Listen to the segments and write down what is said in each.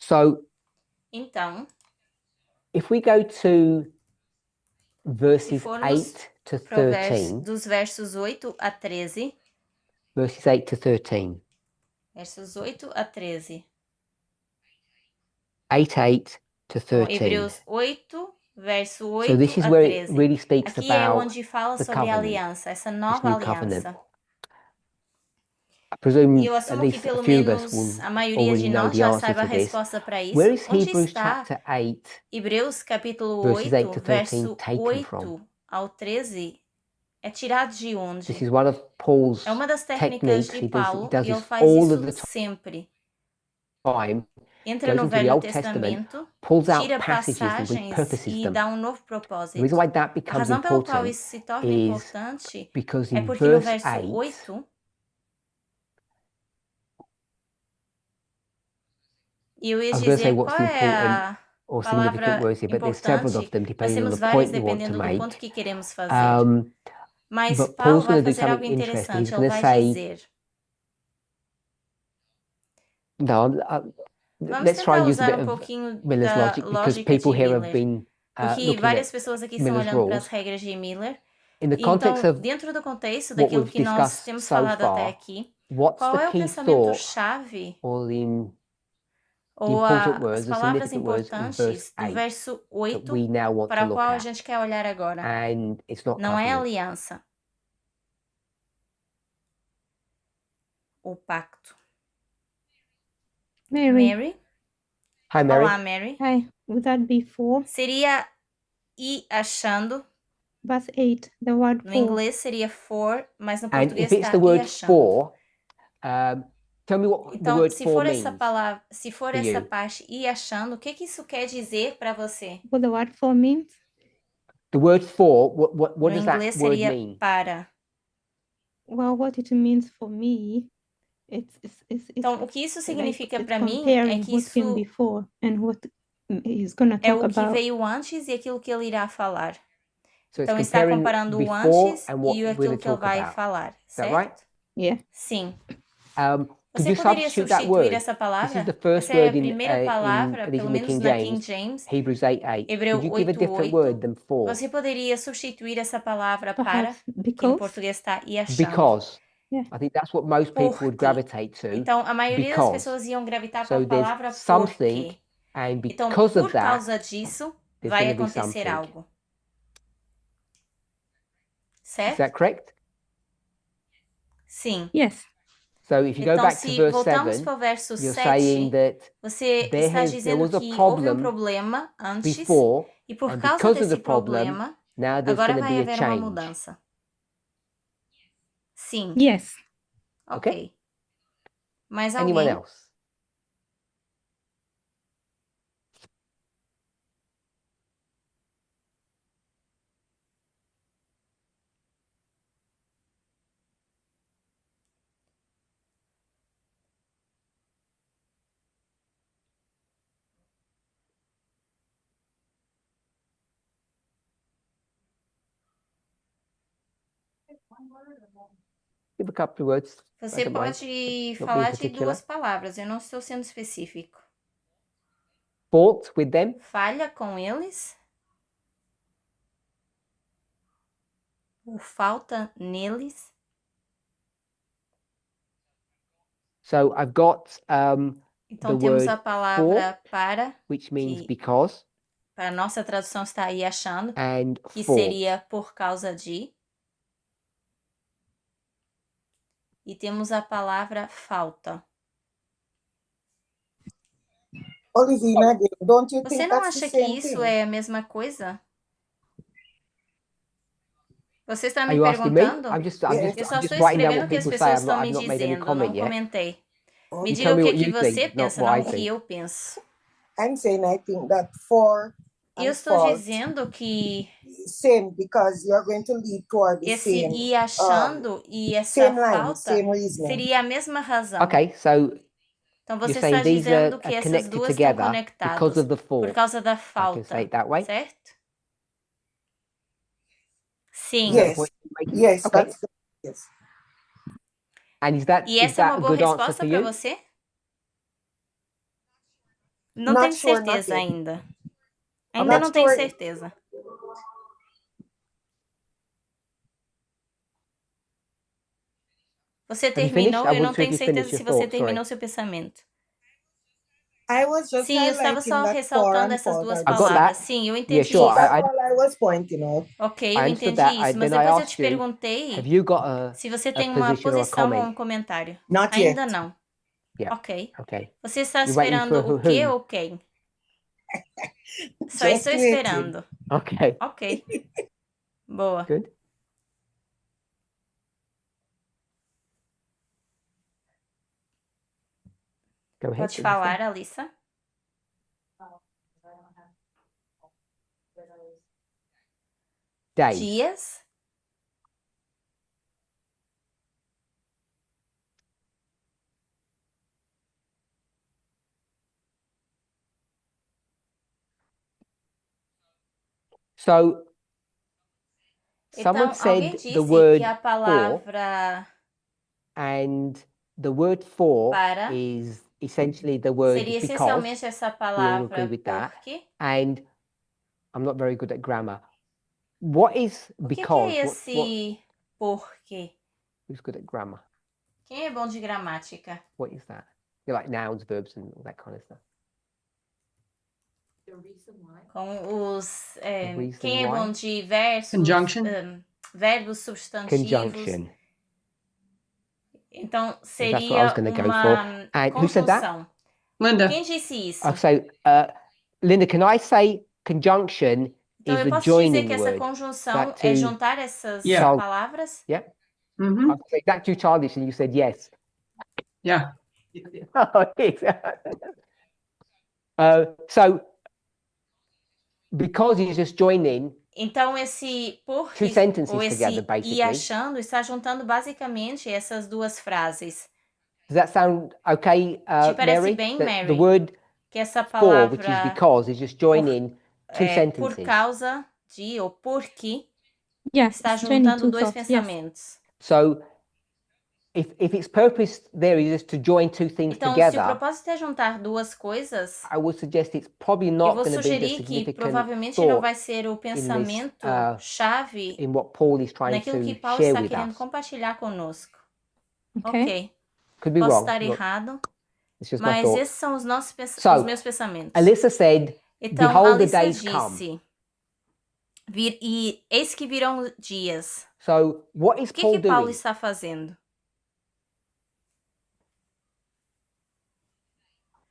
So Então, if we go to se verses formos 8 to dos versos 8 a 13, verses 8 to 13, versos 8 a 13. 8 to Então, 13. Hebreus 8, verso So 8 this is a where it 13. really speaks Aqui é about onde fala the sobre a covenant, aliança, essa this nova new covenant. aliança. I presume E eu at assumo que least a pelo few of us menos will a maioria already de know nós the já answer saiba a to this. resposta para isso. Where is Onde Hebrews está chapter 8, Hebreus capítulo verses 8 8, to 13 verso taken from? 8 ao 13? É tirado de This onde? is one of Paul's É uma das técnicas techniques. de He Paulo does e ele this faz all of isso the sempre. time. Entra Goes no into the Velho Old Testament, Testamento, pulls out tira passages and passagens repurposes e them. dá um novo The propósito. reason why that A becomes razão pela qual important isso se torna is importante because é in porque no verse verso 8, 8, e eu ia I was going to say dizer what's qual the é important a or significant palavra words here, but there's several of importante. them Nós depending on temos the várias point you want to dependendo do ponto make. que queremos fazer. Mas But Paulo Paul's vai going to do fazer algo something interesting. He's interessante. Ele going to vai say, dizer... no, Vamos let's try tentar and use a usar bit um of pouquinho Miller's da logic, because lógica people de here have Miller. been Porque looking várias at pessoas aqui estão Miller's olhando para as rules. regras de Miller. In the E context então, of dentro do contexto what daquilo we've que nós discussed temos so falado até far, aqui, what's qual the é o key pensamento-chave thought or the ou important as words, the palavras significant words in verse importantes do 8 verso that 8 we now want para to o look qual a at? gente quer olhar agora? And it's not Não é covenant. aliança. O pacto. Mary? Hi, Mary. Olá, Mary. Hi, would that be for? Seria ir achando. Verse 8, the word No for. inglês seria for, mas no And português if it's está the ir word achando. for, tell me what the Então, word se for for means essa palavra, se for for essa you. parte ir achando, o que que isso quer dizer para você? What the word for means? The word for, what No does that inglês word seria mean? para. Well, what it means for me, it's Então, o que isso significa it's para mim é comparing que what came isso before and what he's gonna é talk o que about. veio antes e aquilo que ele irá falar. So it's Então, está comparing comparando o before antes and what e we're going aquilo to que ele talk vai about. falar, Is that right? certo? Yeah. Sim. Could Você you poderia substitute that substituir word? essa This is the palavra? first Essa é a word in primeira palavra, at least pelo in the menos King na King James, James, Hebrews 8:8. Hebreu Could you give a different 8:8. word than for? Você poderia substituir essa palavra para, Perhaps que em because. português está e achando. Because. Yeah. I think that's what most people would Por quê? gravitate to. Então, a maioria das Because. pessoas iam gravitar para So a there's palavra something, porque. and Então, because of por that, causa disso, there's vai going to be acontecer something. algo. Is Certo? that correct? Sim. Yes. So if you go Então, back to se verse voltamos 7, para o verso you're saying 7, that você está there dizendo was a que houve um problem problema antes before, e por and causa because of the desse problem, problema, now there's agora going to vai be a haver uma change. mudança. Sim. Yes. Ok. Mais Anyone alguém? else? Give a couple of words. Você I don't mind. pode Not being falar de particular. 2 palavras, eu não estou sendo específico. Fault with them. Falha com eles? Ou falta neles? So I've got Então, the temos word a palavra for, para, which means que because, para a nossa tradução está aí achando, and que fault. seria por causa de. E temos a palavra falta. Olivina, don't you Você think não that's the acha que same isso thing? é a mesma coisa? Você está Are me you asking me? perguntando? I'm just Yes. Eu só I'm just estou writing down escrevendo what o que as people say. pessoas estão me I've not made any dizendo, comment não yet. comentei. Me You diga tell o me que what que you você think, not pensa, what não I o que think. eu penso. I'm saying I think that for Eu and estou fault dizendo que same because you're going to lead toward the esse same ir achando e essa same line, falta same reasoning. seria a mesma razão. Okay, so Então you're você saying está these are dizendo que essas connected duas estão together because conectadas of the por fault. causa da I can say falta, it that way. certo? Sim. Is that the Yes, point you're making? yes, Okay. that's the, yes. And E is essa é that uma a boa good answer resposta for para you? você? Não Not tenho sure, not certeza yet. ainda. Ainda not não tenho sure yet. certeza. Você Have you finished? terminou? I Eu não wasn't sure if tenho you finished certeza your se você thoughts, sorry. terminou seu pensamento. I was just Sim, eu estava highlighting só that for ressaltando and essas fault duas are I the got palavras. that. Sim, eu Yeah, entendi sure. isso. That's all I was pointing out. Ok, I eu understood entendi that. isso, mas Then I depois eu asked te you, perguntei have you got a se você tem uma position or a posição ou comment? um comentário. Not Ainda yet. não. Yeah. Ok. Okay. Você está You're waiting esperando for o quê who? ou quem? Só Just estou waiting. esperando. Okay. Ok. Boa. Good. Go ahead. Pode falar, Alissa. Days. Dias. So Então, someone alguém said the disse word que a for, palavra and the word for para is essentially the word seria because. essencialmente essa We all palavra agree with that. porque. And I'm not very good at grammar. What is O que que because? é What esse porquê? who's good at grammar? Quem é bom de gramática? What is that? You like nouns, verbs, and all that kind of stuff. Com os. reason Quem é why? bom de versos, Conjunction. verbos substantivos? Conjunction. Então That's what I was seria gonna go for. uma And who said that? conjunção. Linda. Quem disse isso? So, Linda, can I say conjunction Então is eu the posso dizer joining que essa word? conjunção That é to juntar essas Yeah. palavras? Yeah. Mm-hmm. I said that too childish, and you said yes. Yeah. Oh, it is. So because he's just joining Então esse por two que sentences ou esse together, e basically. achando está juntando basicamente essas duas frases. Does that sound okay, Te parece Mary? bem, The Mary? word Que essa for, which is palavra because, is just joining two por sentences. causa de ou porque Yes, está it's joining juntando two dois thoughts. Yes. pensamentos. So if its purpose there is just to join two things Então, se o together, propósito é juntar duas coisas, I would suggest it's probably eu not vou going to be the sugerir que significant provavelmente não thought vai ser o pensamento chave in what Paul is trying naquilo que to Paulo share está with querendo us. compartilhar conosco. Okay. Ok. Could be Posso wrong. estar Not- errado, It's just my mas thoughts. esses são os So, os meus pensamentos. Alyssa said, Então, "Behold, the Alissa days come." disse, e eis que virão dias. So what is O que Paul que Paulo doing? está fazendo?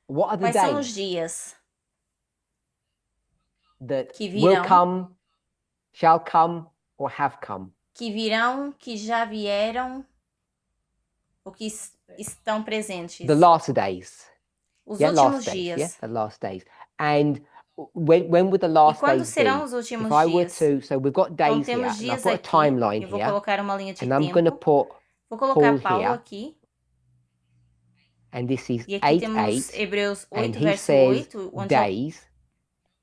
What are the Quais são os days dias that que will virão? come, shall come, or have come? Que virão, que já vieram, ou que estão presentes? The last days. Os Yeah, últimos last days. dias. Yeah, the last days. And when would the E last quando days serão be? os últimos If I were dias? to, so we've got Então, days here, temos and I've dias got a aqui. timeline Eu vou here, colocar uma linha de and I'm going to tempo. put, Vou colocar Paul Paulo here. aqui. and this is E aqui 8, temos 8, Hebreus and 8, he verso says 8, onde days.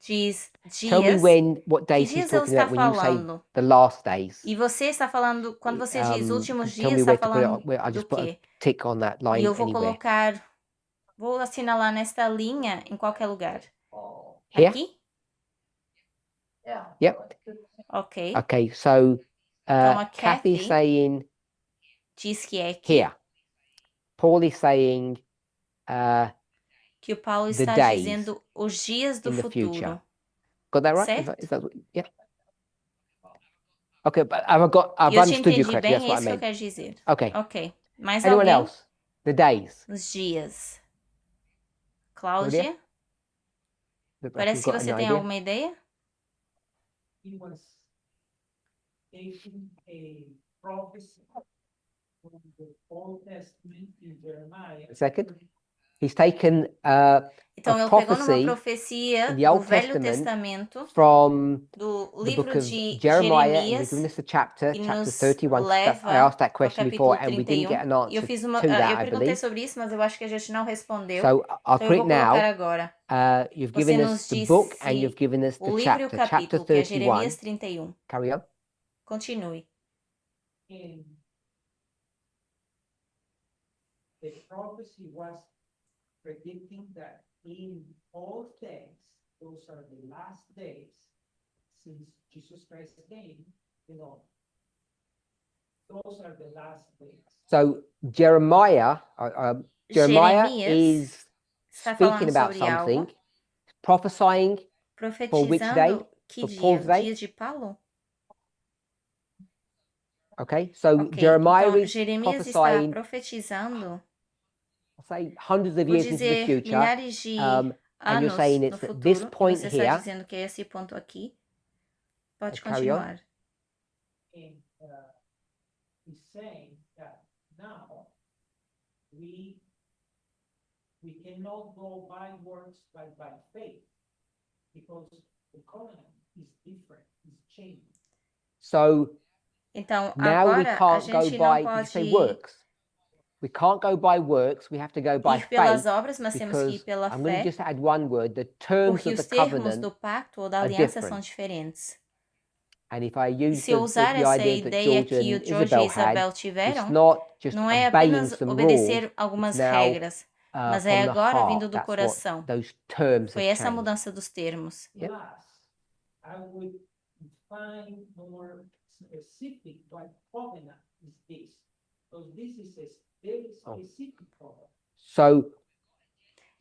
diz Tell me dias. what Que days he's dias ele talking está about when you say falando? the last days. E você está falando, quando você diz últimos Tell dias, me está where to put it. falando I'll do just put a quê? tick on that E line eu vou anywhere. colocar, vou assinalar nesta linha em qualquer lugar. Here? Aqui? Yep. Ok. Okay, so Então a Kathy's Kathy saying diz que é aqui. here. Paul is saying Que o Paulo the está days dizendo os dias do in the futuro. future. Got that right? Certo? Is that yeah. Okay, but I've E eu te understood you entendi correctly. bem, That's é what I isso que eu meant. quero dizer. Okay. Ok. Mais Anyone alguém? else? The days. Os dias. Nobody? Cláudia, Look like parece you've que got você an tem idea. alguma ideia? He was taking a prophecy from the Old Testament in Jeremiah. A second. He's taken Então a ele pegou numa prophecy profecia in the do Old Velho Testament Testamento, from do the book livro of de Jeremiah, and he's Jeremias, given us the chapter, que chapter nos 31. I leva asked that ao question capítulo before, and we didn't get 31. an E eu answer fiz uma, to that, eu I perguntei believe. sobre isso, mas eu acho que a gente não respondeu. So I'll Então eu put it vou colocar now. agora. You've Você given nos us the book, and disse you've given us the o livro e o chapter, chapter capítulo, que é 31. Jeremias 31. Carry on. Continue. And the prophecy was predicting that in all texts, those are the last days since Jesus Christ came, you know. Those are the last days. So Jeremiah, Jeremiah Jeremias is está speaking falando about sobre algo, something, prophesying which day? profetizando que For dia? Paul's O day? dia de Paulo? Okay, so Ok, Jeremiah então is Jeremias está prophesying, profetizando, I'll say, hundreds of vou years into the dizer future, milhares de and you're anos saying no it's at this futuro, e point você está here. dizendo que é esse ponto aqui. Pode Carry on. continuar. And he's saying that now we cannot go by works but by faith, because the covenant is different, is changing. So Então, now we agora a can't go gente não by, did you say pode works? We can't go by works, we have to go by ir pelas faith, obras, mas temos que ir because pela I'm going to fé, just add one word, the terms porque of the os termos covenant, do pacto ou da are aliança são different. diferentes. and if I E use se eu usar the essa idea that ideia George que o and George e Isabel had, Isabel it's tiveram, not just não é obeying apenas some rules, obedecer algumas it's now regras, mas é from the agora heart. vindo do That's what coração. those terms Foi have essa a changed. mudança dos termos. Yep. Plus, I would define more specific what covenant is this. Because this is a very specific covenant. So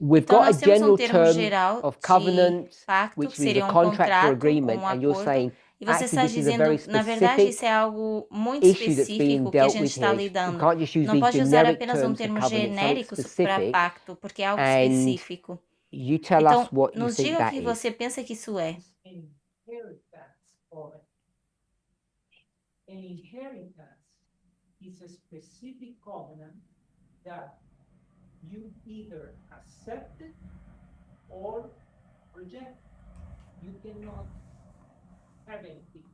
we've Então got a nós temos general termo term geral of de covenant, pacto, which que means seria a um contract or contrato ou agreement, um and you're acordo, saying e você está actually this is a very dizendo, na verdade, isso specific é algo muito issue that's being específico que a dealt gente with está here. You lidando. can't just use Não these pode usar generic apenas um terms for termo covenant, something genérico para specific, pacto, porque é algo and específico. you tell Então, us what you nos think diga o that que is. você pensa que isso é. It's an inheritance covenant. An inheritance is a specific covenant that you either accept it or reject. You cannot have anything.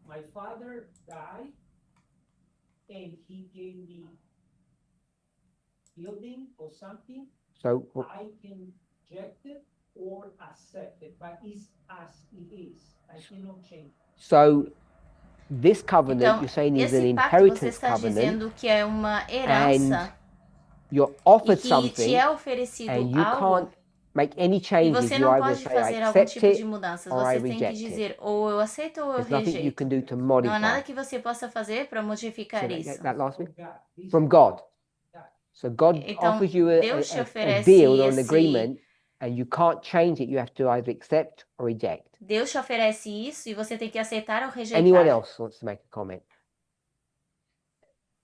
My father died and he gave me building or something. So I can reject it or accept it, but it's as it is. I cannot change. so this covenant Então, you're saying is an esse pacto você inheritance está covenant, dizendo que é uma herança you're e offered que te something é oferecido and you algo can't make any e changes. você You não either pode say I fazer algum accept tipo de it mudanças. or I Você tem que reject it. dizer ou eu aceito ou eu There's nothing you rejeito. can do to Não há nada modify. que você possa fazer para modificar So isso. that last bit? From God. This From God. God. So God Então, offers you Deus te a oferece deal or an esse, agreement and you can't change it. You have to either accept or reject. Deus te oferece isso e você tem que aceitar ou rejeitar. Anyone else wants to make a comment?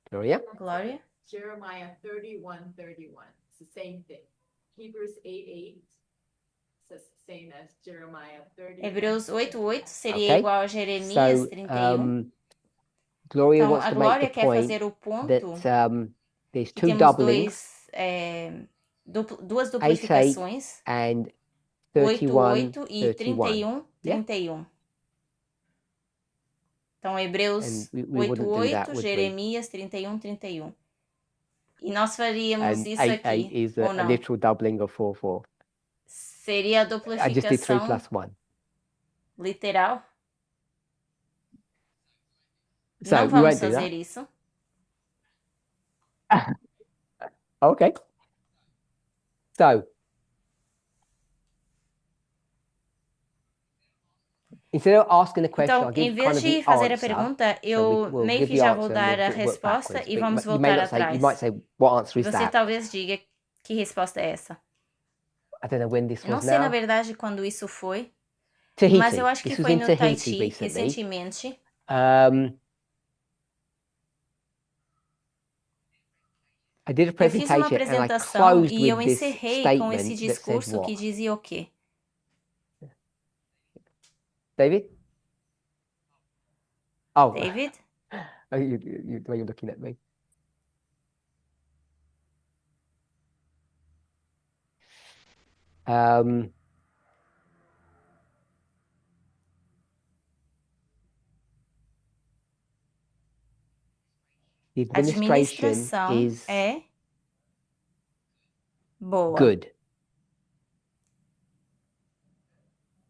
Gloria? Glória? Jeremiah 31:31. It's the same thing. Hebrews 8:8 says the same as Jeremiah 30. Hebreus 8:8 seria Okay. igual a Jeremias So 31. Gloria Então, wants a to make Glória the quer point fazer o ponto that there's que two temos doublings, duas duplificações, and 31, 8:8 e 31. 31:31. Então, Hebreus And we wouldn't do that, 8:8, would we? Jeremias 31:31. E nós faríamos And isso 8, 8 aqui, is ou a não? literal doubling of 4, 4. Seria a I just did 3 duplicação plus 1. literal? So Não we vamos won't do fazer that. isso. Okay. So instead of asking the question, Então, I'll em give vez kind of de the fazer a answer. pergunta, So eu we'll meio give que the já answer vou and dar we'll a work resposta backwards. e But vamos you may voltar not say, you atrás. might say, what answer E is você that? talvez diga que resposta é essa. I don't know when this Eu não was sei, na now. verdade, quando isso foi, Tahiti. mas eu acho que This was foi in no Tahiti Tahiti recently. recentemente. I did a Eu fiz uma presentation and I apresentação closed e eu with this encerrei com esse statement that says discurso que what? dizia o quê? David? Oh, David? the way you're looking at me. The A administration administração is é boa. good.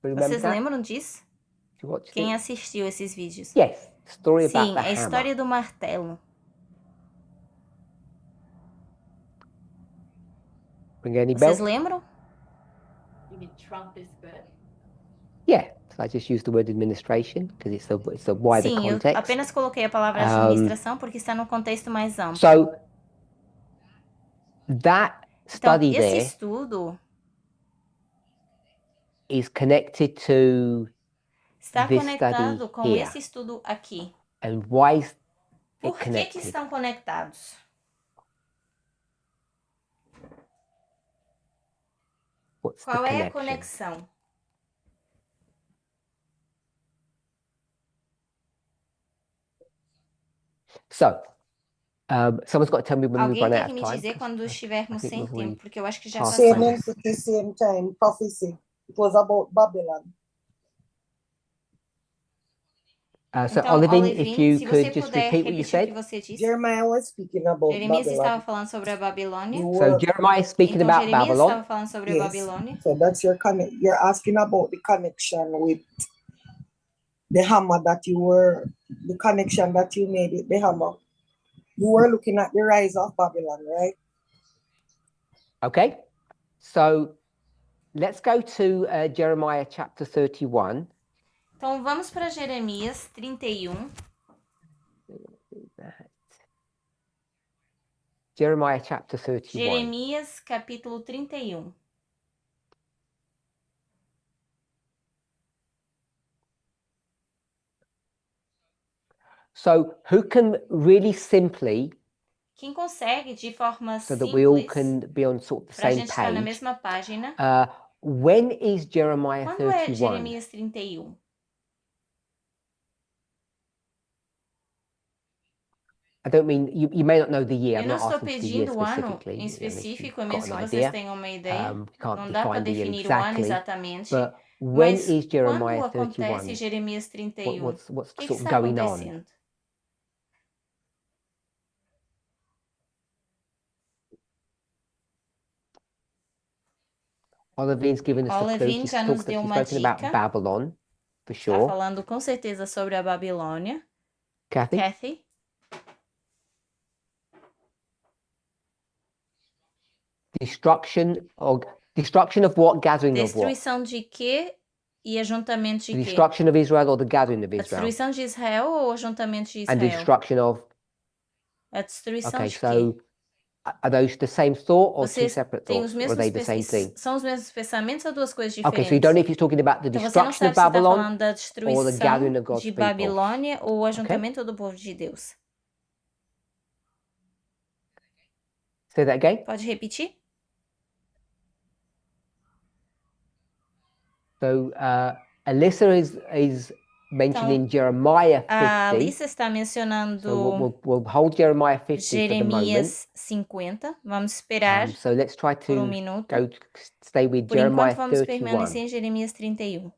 Remember Vocês that? lembram disso? You watched Quem it? assistiu esses vídeos? Yes, story about Sim, the é a história hammer. do martelo. Ring any Vocês bell? lembram? Trump is good? Yeah, so I just used the word administration because it's a wider Sim, eu context. apenas coloquei a palavra Um, administração porque está no contexto mais amplo. So that Então, study esse there estudo is connected to está this conectado study com here. esse estudo aqui. And why is it Por que que connected? estão conectados? What's the Qual é a connection? conexão? So, someone's got to tell me when we've Alguém run tem out que of me time. dizer 'Cause quando I estivermos think sem we've already tempo, porque eu acho que já passed Same passamos. entity, same time, prophecy. It was about Babylon. So Então, Olivine, if Olivine, you se você could just puder repeat what you repetir o que said. você disse. Jeremiah was speaking about Jeremias estava Babylon. falando sobre a Babilônia. You So were, Jeremiah is speaking Então, about Jeremias Babylon. estava falando sobre a yes. Babilônia. So that's your connect. You're asking about the connection with the hammer that you were, the connection that you made with the hammer. You were looking at the rise of Babylon, right? Okay. So let's go to Jeremiah chapter 31. Então, vamos para Jeremias 31. Jeremiah chapter 31. Jeremias, capítulo 31. So who can really simply, Quem consegue, de forma so that we all simples, can be on sort of the para a same gente estar na page, mesma página, when is Jeremiah quando é 31? Jeremias 31? I don't mean, you may not know the year. Eu I'm não not estou asking for the year pedindo o ano specifically. em I mean, if you've específico, a got menos an que idea. vocês tenham uma ideia. We can't Não dá para define the year definir o ano exactly, exatamente. but when Mas is Jeremiah quando acontece 31? Jeremias 31? What's O que sort of está going on? acontecendo? Olivine's given us the clue. Olivine She's já nos talked, deu she's uma spoken about dica. Babylon, for Está sure. falando com certeza sobre a Babilônia. Kathy? Kathy? Destruction of what? Gathering of what? Destruição de quê e ajuntamento de The quê? destruction of Israel or the gathering of A Israel? destruição de Israel ou o ajuntamento de And the Israel? destruction of, A destruição okay, de quê? so are those the same thought or two Vocês separate têm thoughts? os Or are mesmos they the same thing? são os mesmos pensamentos ou duas coisas Okay, diferentes? so you don't know if he's talking about the Então você não destruction sabe of se está Babylon falando da or the destruição gathering of God's de people. Babilônia ou o ajuntamento do povo de Deus. Say that again. Pode repetir? So Alyssa is mentioning Jeremiah 50. A Alissa está So mencionando we'll hold Jeremiah 50 for the moment. Jeremias 50. Vamos esperar So let's try por to minuto. stay with Por Jeremiah enquanto, vamos 31. permanecer em Jeremias 31.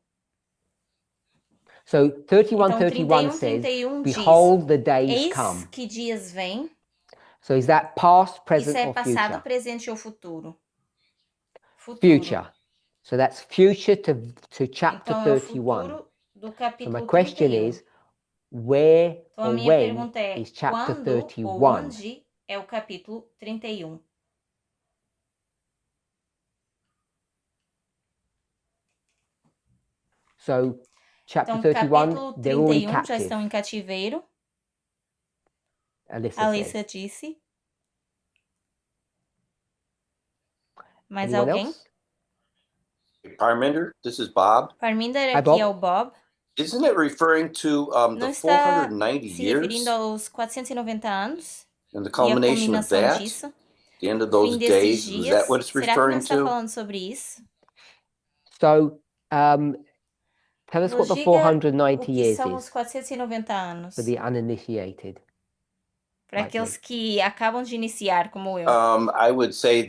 So 31, Então, 31 says, 31 diz: behold, the days Eis come. que dias vêm. So is that past, Isso present, é or passado, future? presente ou futuro? Future. So that's future to chapter Então, é o 31. futuro do So capítulo my question 31. is, where Então, a or minha when pergunta é: is chapter quando ou 31? onde é o capítulo 31? So chapter Então, 31, capítulo they're already 31 já estão captive. em cativeiro. Alyssa Alissa says. disse. Mais Anyone alguém? else? Parminder, this is Bob. Parminder, Hi, aqui Bob. é o Bob. Isn't it referring to Não the está 490 se years referindo aos 490 anos and the e a culmination of culminação that? disso, The end of o those fim desses days? Is dias. that what it's Será que não referring está to? falando sobre isso? So tell us Nos what the diga 490 o que years são os is 490 anos for the uninitiated. para like aqueles me. que acabam de iniciar, como eu. I would say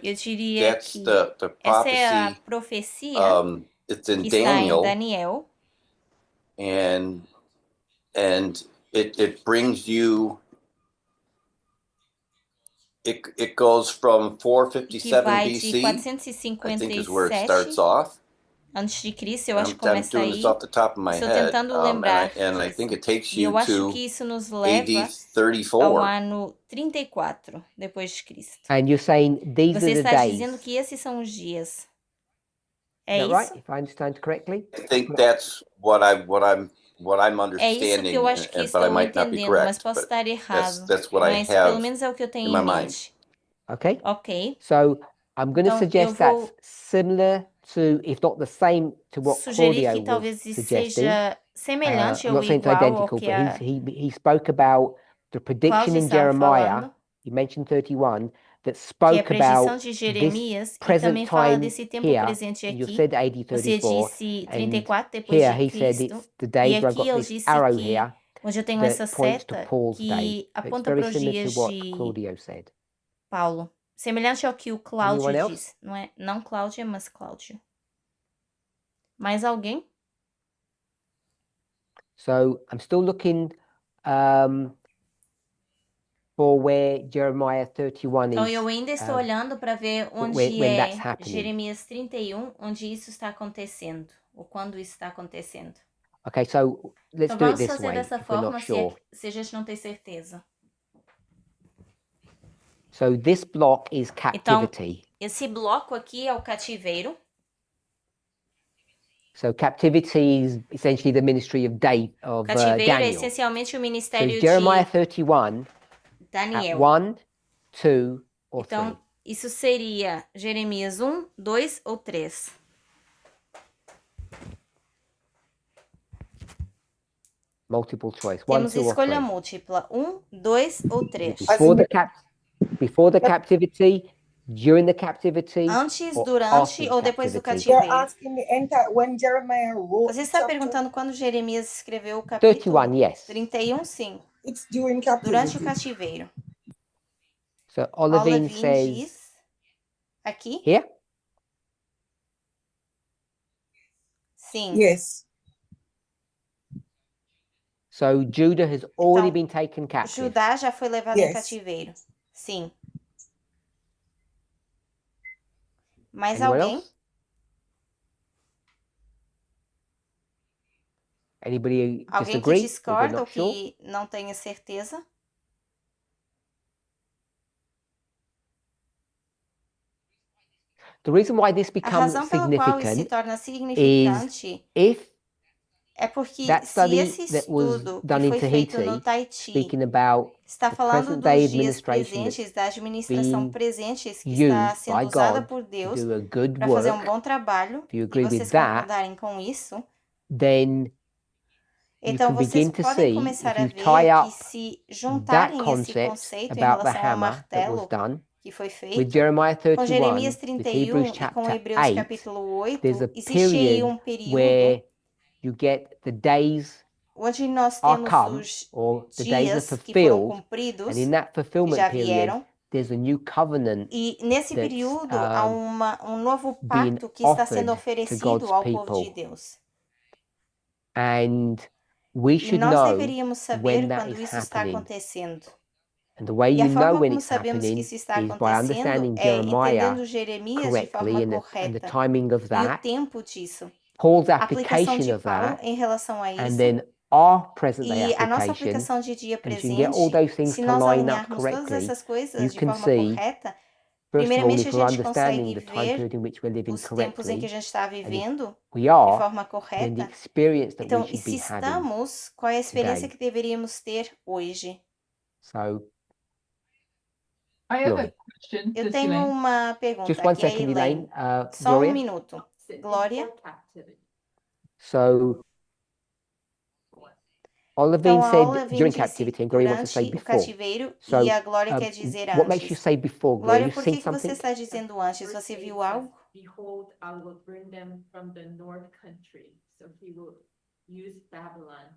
Eu diria that's que the essa é a prophecy. profecia It's in que está em Daniel, Daniel and it brings you. It goes from que 457 vai de BC. I think is where it starts 457 off. antes de Cristo. Eu acho que I'm começa doing this aí. off the top of my Estou head, tentando and lembrar I think disso. it takes E eu you acho to que isso nos AD leva ao 34. ano 34 depois de Cristo. And you're saying these Você are the está dizendo days. que esses são os dias. É Is that right? isso? If I understand correctly? I think that's what I'm É isso que understanding, eu acho que but I estou might not be entendendo, mas correct. posso But estar errado. that's what I Mas pelo have menos é o que eu tenho in em my mind. mente. Okay. Ok. So I'm going to Então, eu suggest vou that's similar to, if not the same, to what sugerir Claudio que was talvez isso suggesting. seja semelhante I'm ou not saying it's igual ao identical, que but a he spoke about the prediction Cláudia in estava Jeremiah. falando, You mentioned 31 that que é a spoke predição about de this Jeremias, e present também fala time desse tempo here, presente and you aqui. said AD Você 34, disse and 34 depois here de he said Cristo, it's the e days where I've aqui got eu this disse arrow que, here onde eu tenho essa that points to seta Paul's day. que So it's aponta very para os similar dias to what de Claudio said. Paulo. Semelhante ao que o Cláudio Anyone else? disse. Não é, não Cláudia, mas Cláudio. Mais alguém? So I'm still looking for where Jeremiah 31 Então, is, eu ainda estou olhando para ver onde when that's é happening. Jeremias 31, onde isso está acontecendo, ou quando isso está acontecendo. Okay, so let's Então, do it vamos this fazer way, dessa if we're not forma sure. se a gente não tem certeza. So this block is Então, captivity. esse bloco aqui é o cativeiro. So captivity is essentially the ministry of Cativeiro é Daniel. essencialmente o So ministério Jeremiah de 31 at Daniel. 1, 2, or 3. Então, isso seria Jeremias 1, 2 ou 3. Multiple choice. 1, Temos 2, or escolha 3. múltipla. 1, 2 ou 3. Before the captivity, during the captivity, Antes, or durante after ou the depois do captivity. They're cativeiro. asking the entire when Jeremiah wrote Você the está chapter, perguntando quando Jeremias escreveu o capítulo 31, yes. 31, sim. it's during Durante o captivity. cativeiro. So Olivine Olivine says diz aqui? here. Sim. Yes. So Judah has already Então, been taken captive. Judá já foi levado em Yes. cativeiro. Sim. Mais Anyone alguém? else? Anybody Alguém que disagree? Or we're discorda ou not sure? que não tenha certeza? The reason why this A becomes razão pela qual isso se significant torna significante if é porque that se study esse that was estudo que done in foi feito no Tahiti, Tahiti speaking about está the falando present day dos dias administration presentes, da administração being presentes que está used sendo by usada God por to Deus do a good para fazer um work, bom trabalho, if you e agree with vocês that, concordarem com isso, then you então can vocês begin to podem see, começar if a you ver tie que up se that juntarem esse concept conceito em about the relação ao hammer that was martelo done que foi with feito, Jeremiah com Jeremias 31, with Hebrews 31 e com chapter Hebreus 8, capítulo there's a 8, existe aí um period período where you get the days onde nós are temos come, os or the days are dias que foram fulfilled, cumpridos, and in that que fulfillment já period, vieram, there's a new covenant e nesse that's período há um novo being pacto que está sendo offered to oferecido God's ao povo de people, Deus. and we E should nós know deveríamos saber when that quando is isso está happening. acontecendo. And the way E a you know forma when como it's sabemos que happening isso está is by acontecendo understanding é Jeremiah entendendo Jeremias de correctly forma and the correta timing of e o that, tempo disso. Paul's A aplicação application de of Paulo that, em relação a and isso then our present day e a nossa application, aplicação de dia and if you can get all presente, those things se to nós line up alinharmos todas correctly, essas coisas you de can forma see, correta, first of all, primeiramente a if we're gente consegue understanding the time ver period in which we're living os tempos em que correctly, a gente está and if vivendo we de are, forma then the correta. experience that we Então, e should se be having estamos, qual é a experiência today. que deveríamos ter hoje? So, I have a Gloria. question. Eu This tenho Elaine. uma pergunta Just one aqui, a second, Elaine. Elaine. Só um Gloria? minuto. Sit Glória? before captivity. So, Então, Olivine a said Olivine during disse captivity, and Gloria wants to say durante o before. cativeiro So, e a Glória quer dizer what makes you antes. say before, Gloria? Glória, You've por seen que você something? está dizendo antes? Verse Você 8 viu says, algo? Behold, I will bring them from the north country. So he will use Babylon.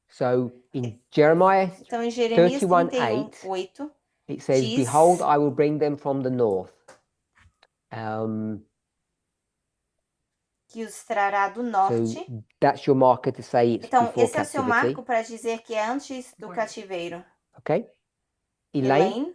So, in Jeremiah Então, em Jeremias 31:8, 31:8, it says, diz- Behold, I will bring them from the north. que os trará do norte. So, that's your marker to say it's Então, before esse é o seu captivity. marco para dizer que é antes do cativeiro. Okay? Elaine? Elaine?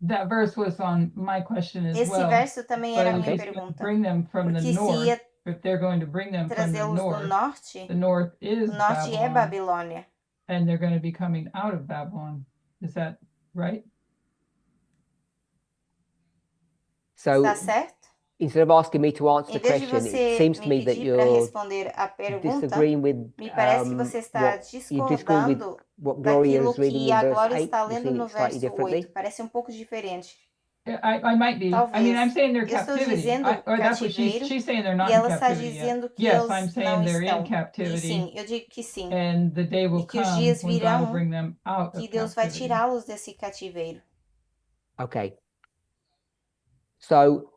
That verse was on my question as Esse well. verso também era a But minha if it's going to pergunta. bring them from the Porque se north, ia if they're going to bring them from the trazê-los do norte, the north is o norte é Babylon, Babilônia. and they're going to be coming out of Babylon. Is that right? So, Está certo? instead of asking me to answer the Em vez de question, it você seems to me me that pedir para you're responder a pergunta, disagreeing with me parece que você está what you're disagreeing with discordando what Gloria daquilo is reading que in a verse Glória 8. está You're lendo seeing no it slightly verso 8. differently. Parece um pouco diferente. I might be. I mean, Talvez. I'm saying they're Eu estou captivity. dizendo Or that's what cativeiro she's saying they're not e in ela está captivity yet. dizendo que Yes, eles I'm não saying they're in estão. E captivity. sim, eu digo que sim. And the day will E que os come dias when God will virão bring them out que of Deus vai captivity. tirá-los desse cativeiro. Okay. So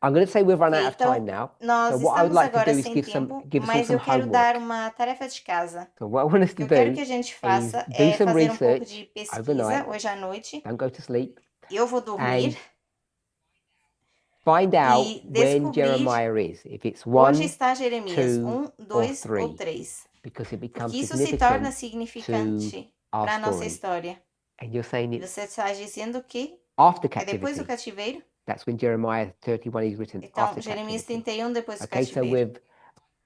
I'm going to say we've run Ok, out of então time now. nós So what I would estamos like to agora do is sem give tempo, us all mas some eu quero dar homework. uma tarefa de casa. So what I want us O que to eu quero que do a gente is faça do é some fazer um pouco de research pesquisa overnight. hoje à noite. Don't go to sleep. Eu vou dormir And find out e when descobrir Jeremiah is. If it's onde 1, está Jeremias, 2, 2 or ou 3. 3. Because it becomes Porque isso se torna significant to significante our para a nossa story. história. And you're saying E it's você está dizendo que after é depois do captivity. cativeiro? That's when Jeremiah 31 is written, Então, after Jeremias captivity. 31 depois do Okay, so cativeiro. we've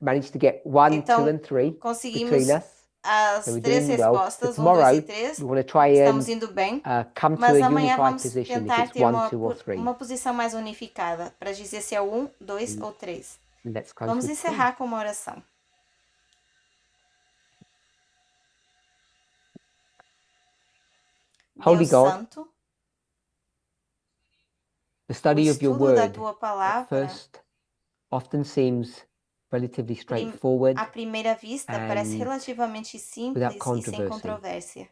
managed to get 1, Então, 2, and 3 conseguimos between us. as So we're 3 doing well. So respostas, 1, 2 tomorrow, e 3. we want to try Estamos and indo bem. come to Mas a amanhã unified vamos position if tentar it's ter 1, 2, or 3. uma posição mais unificada, para dizer se é 1, 2 ou 3. Let's close Vamos with prayer. encerrar com uma oração. Holy Deus God, Santo, the o study of your estudo da word tua at palavra, first often seems relatively à straightforward primeira vista, parece and relativamente simples without e sem controversy. controvérsia.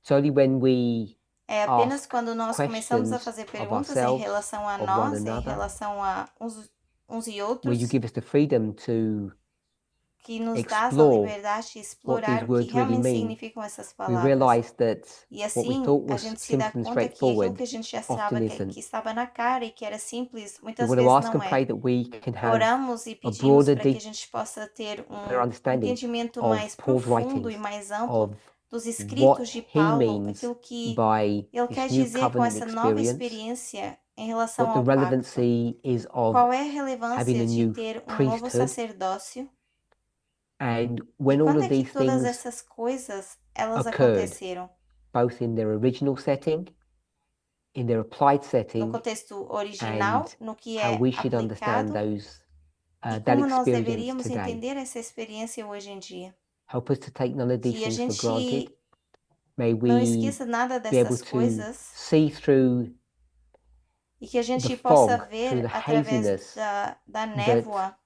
It's only when we É apenas ask quando nós começamos a questions fazer of perguntas em ourselves, relação a of one nós, em another, relação a uns e where outros, you give us the freedom to que nos dás a explore liberdade de what explorar these o que words really realmente mean, significam essas we palavras. realize that E what we assim, thought a was gente se dá simple and conta que aquilo straightforward que a gente achava often que isn't. estava na cara e que era simples, We muitas want to vezes ask não and é. pray that we can have Oramos e a pedimos broader, para que a deeper gente possa ter understanding entendimento of mais Paul's profundo e writings, mais amplo of dos what escritos de he Paulo, means aquilo que by ele this quer new dizer com covenant essa nova experience, experiência em relação what the ao pacto. relevancy is of Qual é a having relevância a de new ter novo priesthood, sacerdócio? and E when all quando of é que these todas things essas coisas elas occurred, aconteceram? both in their original setting, in their applied No setting, contexto original, and no que how é we should understand aplicado those e that como nós experience deveríamos today. entender essa experiência hoje em dia. Help us to take none of these Que a things for granted. gente May não we esqueça nada be able dessas to coisas see through e que a the gente possa fog, through ver the através haziness da névoa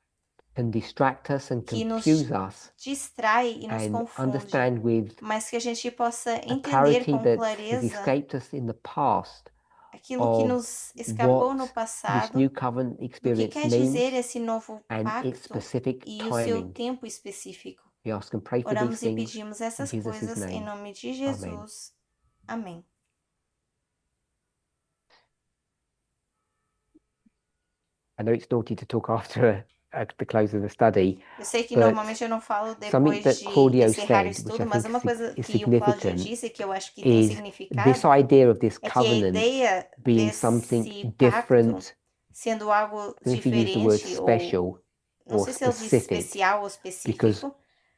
can distract us and que nos confuse us, distrai e nos and confunde, understand with mas que a gente possa a entender clarity com that has clareza escaped us in the past aquilo que of nos escapou no what this passado, new covenant do que experience quer dizer means esse novo and its pacto specific e o seu timing. tempo específico. We ask and pray for these Oramos e things pedimos in essas Jesus' coisas em name. nome de Jesus. Amém. I know it's naughty to talk after the close of the study, Eu sei que but normalmente eu não falo something depois that de Claudio encerrar o said, which estudo, I mas think uma coisa is que o Cláudio significant, disse que eu acho que tem is significado this idea of this é que a covenant ideia being something desse pacto different. sendo algo I don't know if you use the word diferente ou special não or sei se ele diz specific, especial ou because específico,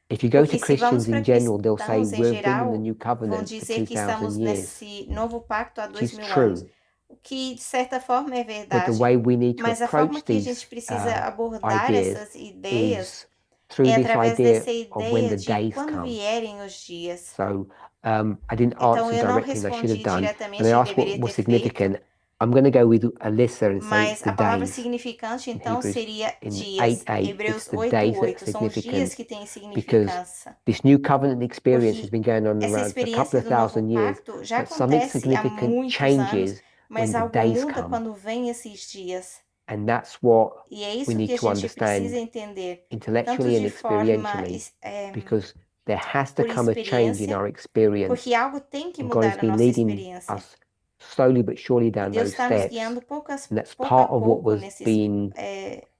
if you go to porque se vamos Christians in para general, they'll say cristãos em we've been in the geral, new vão covenant for dizer que 2,000 estamos years, nesse novo pacto há which is 2000 anos, true. o que de certa forma é But the verdade, way we need to mas a forma approach que a these gente precisa abordar ideas essas ideias is through é this através idea dessa of when ideia the de days quando come. vierem os dias. So I didn't Então answer eu não directly, and I should have respondi done. diretamente And I e asked what deveria was ter feito, significant. I'm going to go with Alyssa and say it's mas the a palavra days. significante In então Hebrews, seria in dias. 8:8, Hebreus it's the days that 8:8 are são os dias significant que têm because significância. this new covenant experience has Porque been going on essa around for a couple experiência of do novo thousand years, pacto já but something acontece há significant muitos anos, changes mas when the algo days muda come. quando vem esses dias. And that's what E é we isso need que a to gente precisa understand entender, tanto intellectually and de forma experientially, because there has to por come a change in experiência, our experience, porque algo tem que and God has mudar a been nossa leading experiência. us slowly but surely E down Deus those está nos steps, guiando pouco a and that's pouco part of what pouco was nesses being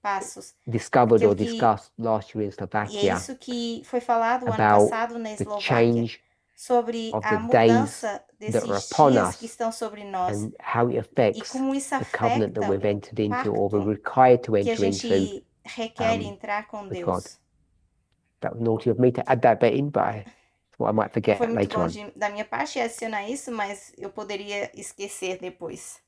passos. discovered or Aquilo que discussed last year in E é Slovakia isso que foi falado o ano about passado na the Eslováquia, change sobre of a the days mudança that are desses upon dias que us estão sobre nós and how it e affects como isso the covenant that afeta we've o entered into or we're pacto required to que a enter into gente requer um, entrar com with God. Deus. That was naughty of me to add that bit in, but I thought I might Foi forget muito later bom on. da minha parte adicionar isso, mas eu poderia esquecer depois.